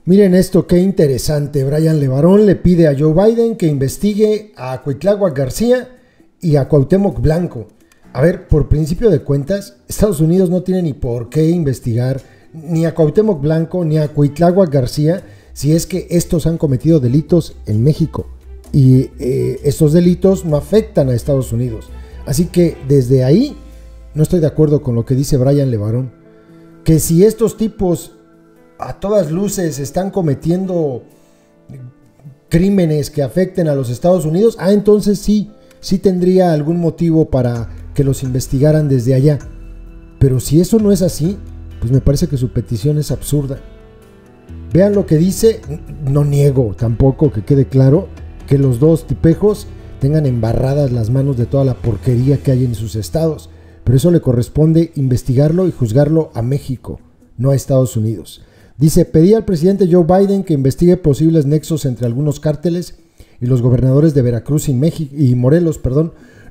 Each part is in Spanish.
Miren esto, qué interesante. Brian Levarón le pide a Joe Biden que investigue a Cuitláhuac García y a Cuauhtémoc Blanco. A ver, por principio de cuentas, Estados Unidos no tiene ni por qué investigar ni a Cuauhtémoc Blanco ni a Cuitláhuac García si es que estos han cometido delitos en México. Y estos delitos no afectan a Estados Unidos. Así que desde ahí no estoy de acuerdo con lo que dice Brian Levarón. Que si estos tipos a todas luces están cometiendo crímenes que afecten a los Estados Unidos, entonces sí tendría algún motivo para que los investigaran desde allá. Pero si eso no es así, pues me parece que su petición es absurda. Vean lo que dice. No niego tampoco, que quede claro, que los dos tipejos tengan embarradas las manos de toda la porquería que hay en sus estados, pero eso le corresponde investigarlo y juzgarlo a México, no a Estados Unidos. Dice, pedí al presidente Joe Biden que investigue posibles nexos entre algunos cárteles y los gobernadores de Veracruz y Morelos,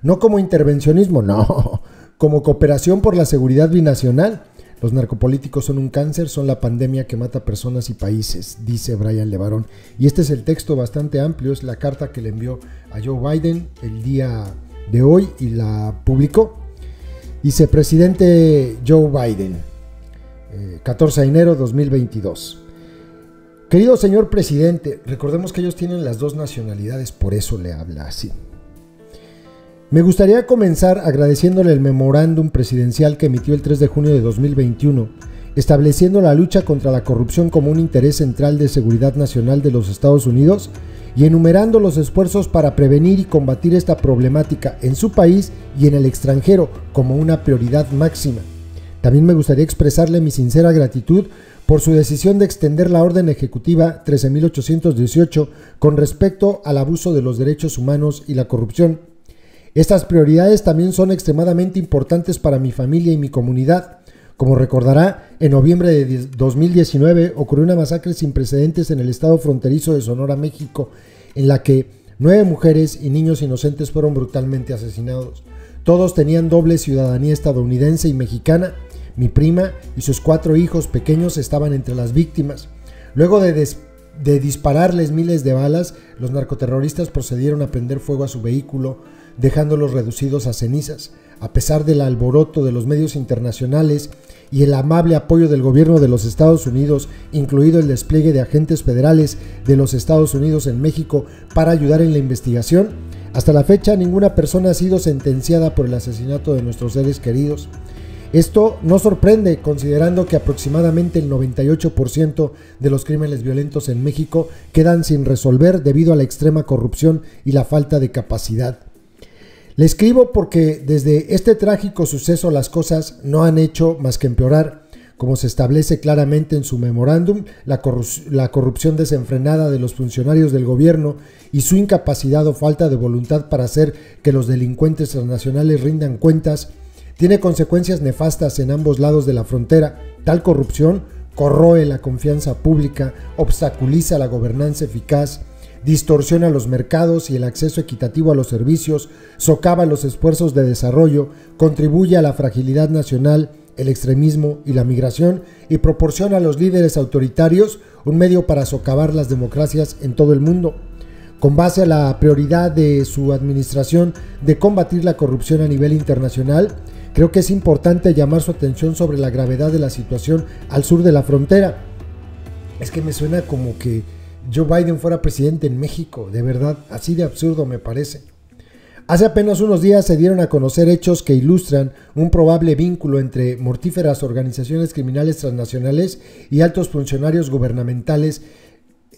no como intervencionismo, no, como cooperación por la seguridad binacional. Los narcopolíticos son un cáncer, son la pandemia que mata personas y países, dice Brian Levarón. Y este es el texto bastante amplio, es la carta que le envió a Joe Biden el día de hoy y la publicó. Dice, presidente Joe Biden, 14 de enero de 2022. Querido señor presidente, recordemos que ellos tienen las dos nacionalidades, por eso le habla así. Me gustaría comenzar agradeciéndole el memorándum presidencial que emitió el 3 de junio de 2021, estableciendo la lucha contra la corrupción como un interés central de seguridad nacional de los Estados Unidos y enumerando los esfuerzos para prevenir y combatir esta problemática en su país y en el extranjero como una prioridad máxima. También me gustaría expresarle mi sincera gratitud por su decisión de extender la orden ejecutiva 13.818 con respecto al abuso de los derechos humanos y la corrupción. Estas prioridades también son extremadamente importantes para mi familia y mi comunidad. Como recordará, en noviembre de 2019 ocurrió una masacre sin precedentes en el estado fronterizo de Sonora, México, en la que 9 mujeres y niños inocentes fueron brutalmente asesinados. Todos tenían doble ciudadanía estadounidense y mexicana. Mi prima y sus 4 hijos pequeños estaban entre las víctimas. Luego de dispararles miles de balas, los narcoterroristas procedieron a prender fuego a su vehículo, dejándolos reducidos a cenizas. A pesar del alboroto de los medios internacionales y el amable apoyo del gobierno de los Estados Unidos, incluido el despliegue de agentes federales de los Estados Unidos en México para ayudar en la investigación, hasta la fecha ninguna persona ha sido sentenciada por el asesinato de nuestros seres queridos. Esto no sorprende, considerando que aproximadamente el 98% de los crímenes violentos en México quedan sin resolver debido a la extrema corrupción y la falta de capacidad. Le escribo porque desde este trágico suceso las cosas no han hecho más que empeorar. Como se establece claramente en su memorándum, la corrupción desenfrenada de los funcionarios del gobierno y su incapacidad o falta de voluntad para hacer que los delincuentes transnacionales rindan cuentas tiene consecuencias nefastas en ambos lados de la frontera. Tal corrupción corroe la confianza pública, obstaculiza la gobernanza eficaz, distorsiona los mercados y el acceso equitativo a los servicios, socava los esfuerzos de desarrollo, contribuye a la fragilidad nacional, el extremismo y la migración y proporciona a los líderes autoritarios un medio para socavar las democracias en todo el mundo. Con base a la prioridad de su administración de combatir la corrupción a nivel internacional, creo que es importante llamar su atención sobre la gravedad de la situación al sur de la frontera. Es que me suena como que Joe Biden fuera presidente en México, de verdad, así de absurdo me parece. Hace apenas unos días se dieron a conocer hechos que ilustran un probable vínculo entre mortíferas organizaciones criminales transnacionales y altos funcionarios gubernamentales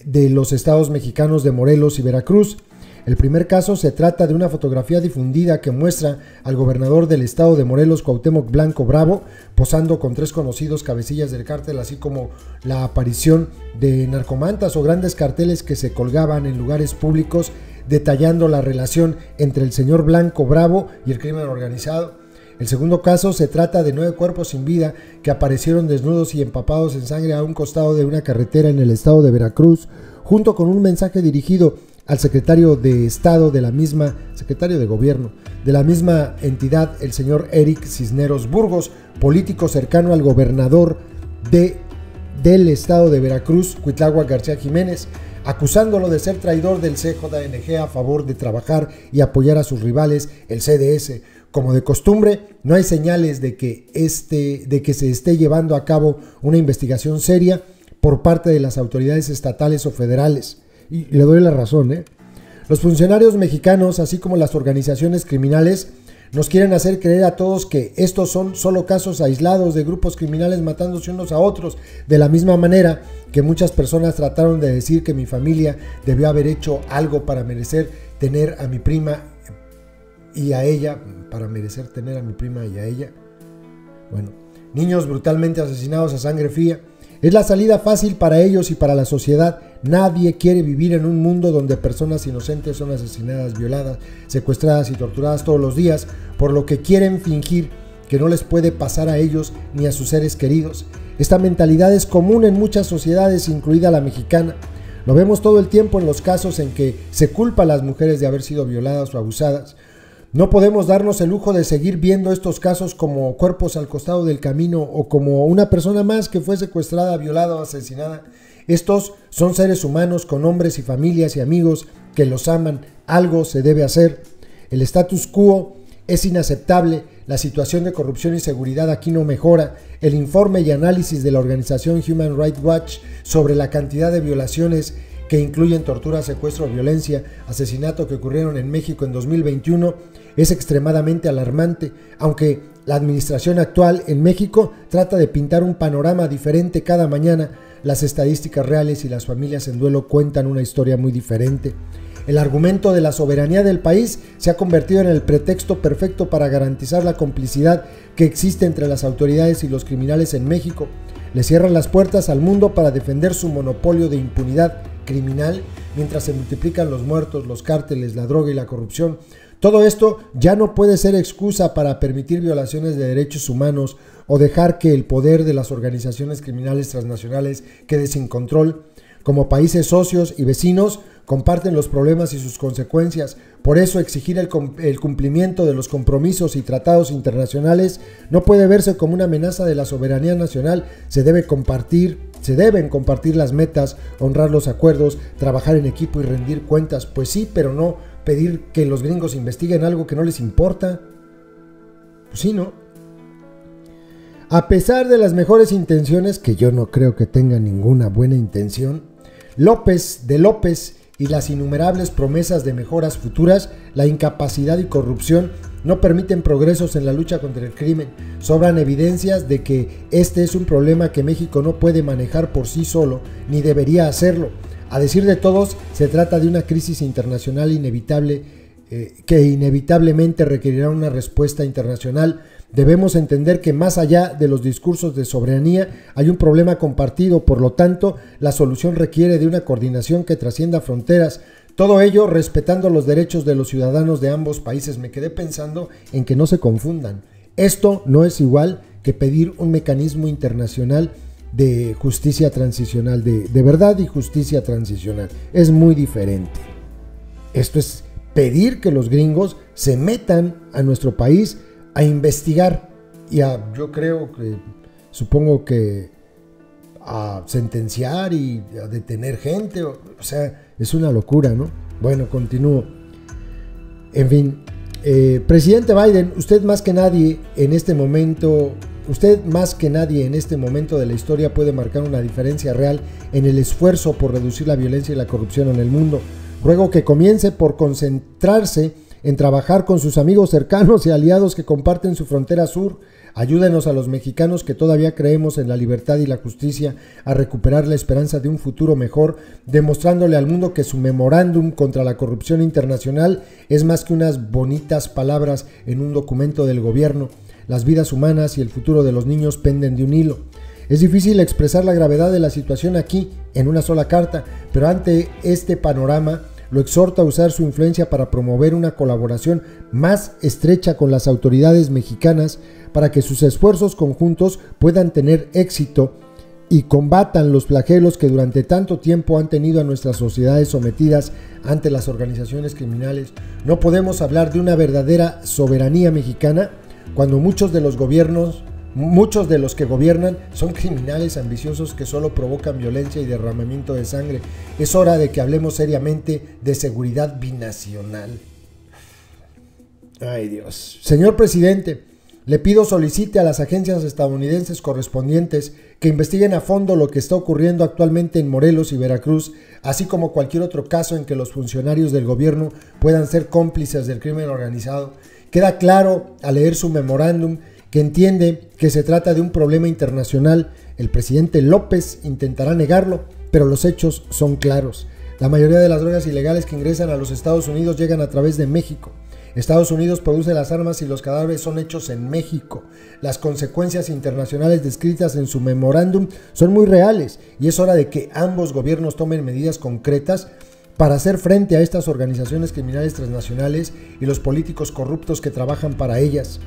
de los estados mexicanos de Morelos y Veracruz. El primer caso se trata de una fotografía difundida que muestra al gobernador del estado de Morelos, Cuauhtémoc Blanco Bravo, posando con 3 conocidos cabecillas del cártel, así como la aparición de narcomantas o grandes carteles que se colgaban en lugares públicos, detallando la relación entre el señor Blanco Bravo y el crimen organizado. El segundo caso se trata de 9 cuerpos sin vida que aparecieron desnudos y empapados en sangre a un costado de una carretera en el estado de Veracruz, junto con un mensaje dirigido al secretario de Estado de la misma, secretario de Gobierno de la misma entidad, el señor Eric Cisneros Burgos, político cercano al gobernador de del estado de Veracruz, Cuitláhuac García Jiménez, acusándolo de ser traidor del CJNG a favor de trabajar y apoyar a sus rivales, el CDS. Como de costumbre, no hay señales de que se esté llevando a cabo una investigación seria por parte de las autoridades estatales o federales. Y le doy la razón, Los funcionarios mexicanos, así como las organizaciones criminales, nos quieren hacer creer a todos que estos son solo casos aislados de grupos criminales matándose unos a otros, de la misma manera que muchas personas trataron de decir que mi familia debió haber hecho algo para merecer tener a mi prima y a ella, Bueno, niños brutalmente asesinados a sangre fría. Es la salida fácil para ellos y para la sociedad. Nadie quiere vivir en un mundo donde personas inocentes son asesinadas, violadas, secuestradas y torturadas todos los días, por lo que quieren fingir que no les puede pasar a ellos ni a sus seres queridos. Esta mentalidad es común en muchas sociedades, incluida la mexicana. Lo vemos todo el tiempo en los casos en que se culpa a las mujeres de haber sido violadas o abusadas. No podemos darnos el lujo de seguir viendo estos casos como cuerpos al costado del camino o como una persona más que fue secuestrada, violada o asesinada. Estos son seres humanos con hombres y familias y amigos que los aman. Algo se debe hacer. El status quo es inaceptable. La situación de corrupción y seguridad aquí no mejora. El informe y análisis de la organización Human Rights Watch sobre la cantidad de violaciones que incluyen tortura, secuestro, violencia, asesinato que ocurrieron en México en 2021 es extremadamente alarmante, aunque la administración actual en México trata de pintar un panorama diferente cada mañana. Las estadísticas reales y las familias en duelo cuentan una historia muy diferente. El argumento de la soberanía del país se ha convertido en el pretexto perfecto para garantizar la complicidad que existe entre las autoridades y los criminales en México. Le cierran las puertas al mundo para defender su monopolio de impunidad criminal, mientras se multiplican los muertos, los cárteles, la droga y la corrupción. Todo esto ya no puede ser excusa para permitir violaciones de derechos humanos o dejar que el poder de las organizaciones criminales transnacionales quede sin control. Como países socios y vecinos, comparten los problemas y sus consecuencias. Por eso exigir el cumplimiento de los compromisos y tratados internacionales no puede verse como una amenaza de la soberanía nacional. Se deben compartir las metas, honrar los acuerdos, trabajar en equipo y rendir cuentas. Pues sí, pero no pedir que los gringos investiguen algo que no les importa. Pues sí, ¿no? A pesar de las mejores intenciones, que yo no creo que tenga ninguna buena intención, López y las innumerables promesas de mejoras futuras, la incapacidad y corrupción no permiten progresos en la lucha contra el crimen. Sobran evidencias de que este es un problema que México no puede manejar por sí solo, ni debería hacerlo. A decir de todos, se trata de una crisis internacional inevitable que inevitablemente requerirá una respuesta internacional. Debemos entender que más allá de los discursos de soberanía hay un problema compartido, por lo tanto, la solución requiere de una coordinación que trascienda fronteras. Todo ello respetando los derechos de los ciudadanos de ambos países. Me quedé pensando en que no se confundan. Esto no es igual que pedir un mecanismo internacional de justicia transicional, de verdad y justicia transicional. Es muy diferente. Esto es pedir que los gringos se metan a nuestro país a investigar y supongo que a sentenciar y a detener gente. O sea, es una locura, ¿no? Bueno, continúo. En fin, presidente Biden, usted más que nadie en este momento de la historia puede marcar una diferencia real en el esfuerzo por reducir la violencia y la corrupción en el mundo. Ruego que comience por concentrarse en trabajar con sus amigos cercanos y aliados que comparten su frontera sur. Ayúdenos a los mexicanos que todavía creemos en la libertad y la justicia a recuperar la esperanza de un futuro mejor, demostrándole al mundo que su memorándum contra la corrupción internacional es más que unas bonitas palabras en un documento del gobierno. Las vidas humanas y el futuro de los niños penden de un hilo. Es difícil expresar la gravedad de la situación aquí en una sola carta, pero ante este panorama lo exhorto a usar su influencia para promover una colaboración más estrecha con las autoridades mexicanas para que sus esfuerzos conjuntos puedan tener éxito y combatan los flagelos que durante tanto tiempo han tenido a nuestras sociedades sometidas ante las organizaciones criminales. No podemos hablar de una verdadera soberanía mexicana cuando muchos de los gobiernos Muchos de los que gobiernan son criminales ambiciosos que solo provocan violencia y derramamiento de sangre. Es hora de que hablemos seriamente de seguridad binacional. Ay, Dios. Señor presidente, le pido solicite a las agencias estadounidenses correspondientes que investiguen a fondo lo que está ocurriendo actualmente en Morelos y Veracruz, así como cualquier otro caso en que los funcionarios del gobierno puedan ser cómplices del crimen organizado. Queda claro al leer su memorándum que entiende que se trata de un problema internacional. El presidente López intentará negarlo, pero los hechos son claros. La mayoría de las drogas ilegales que ingresan a los Estados Unidos llegan a través de México. Estados Unidos produce las armas y los cadáveres son hechos en México. Las consecuencias internacionales descritas en su memorándum son muy reales y es hora de que ambos gobiernos tomen medidas concretas para hacer frente a estas organizaciones criminales transnacionales y los políticos corruptos que trabajan para ellas.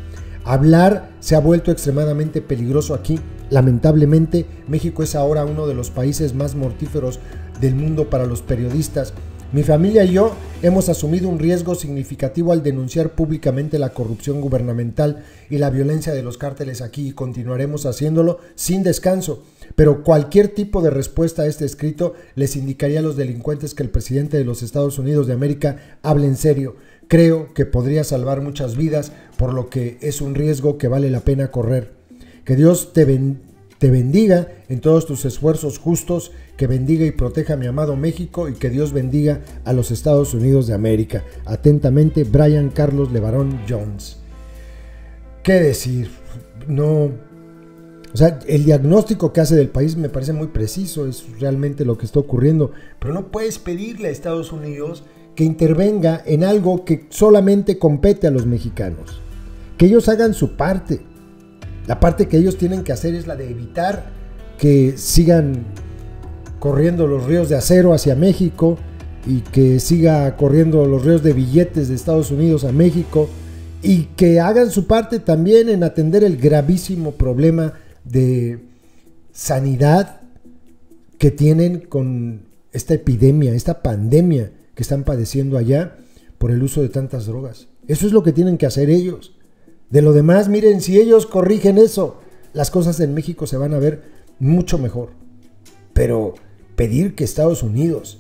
Hablar se ha vuelto extremadamente peligroso aquí. Lamentablemente, México es ahora uno de los países más mortíferos del mundo para los periodistas. Mi familia y yo hemos asumido un riesgo significativo al denunciar públicamente la corrupción gubernamental y la violencia de los cárteles aquí y continuaremos haciéndolo sin descanso. Pero cualquier tipo de respuesta a este escrito les indicaría a los delincuentes que el presidente de los Estados Unidos de América hable en serio. Creo que podría salvar muchas vidas, por lo que es un riesgo que vale la pena correr. Que Dios te bendiga en todos tus esfuerzos justos, que bendiga y proteja a mi amado México y que Dios bendiga a los Estados Unidos de América. Atentamente, Brian Carlos Levarón Jones. ¿Qué decir? No, o sea, el diagnóstico que hace del país me parece muy preciso, es realmente lo que está ocurriendo, pero no puedes pedirle a Estados Unidos que intervenga en algo que solamente compete a los mexicanos. Que ellos hagan su parte. La parte que ellos tienen que hacer es la de evitar que sigan corriendo los ríos de acero hacia México y que siga corriendo los ríos de billetes de Estados Unidos a México, y que hagan su parte también en atender el gravísimo problema de sanidad que tienen con esta epidemia, esta pandemia que están padeciendo allá por el uso de tantas drogas. Eso es lo que tienen que hacer ellos. De lo demás, miren, si ellos corrigen eso, las cosas en México se van a ver mucho mejor. Pero pedir que Estados Unidos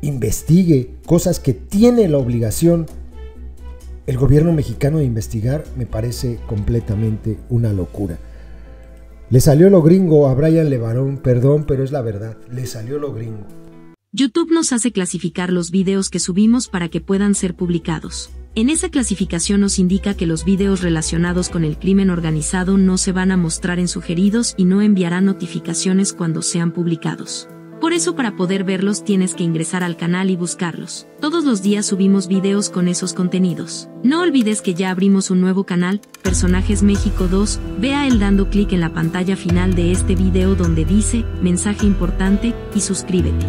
investigue cosas que tiene la obligación el gobierno mexicano de investigar me parece completamente una locura. Le salió lo gringo a Brian Levarón, perdón, pero es la verdad, le salió lo gringo. YouTube nos hace clasificar los videos que subimos para que puedan ser publicados. En esa clasificación nos indica que los videos relacionados con el crimen organizado no se van a mostrar en sugeridos y no enviarán notificaciones cuando sean publicados. Por eso, para poder verlos tienes que ingresar al canal y buscarlos. Todos los días subimos videos con esos contenidos. No olvides que ya abrimos un nuevo canal, Personajes México 2, ve a él dando clic en la pantalla final de este video donde dice, mensaje importante, y suscríbete.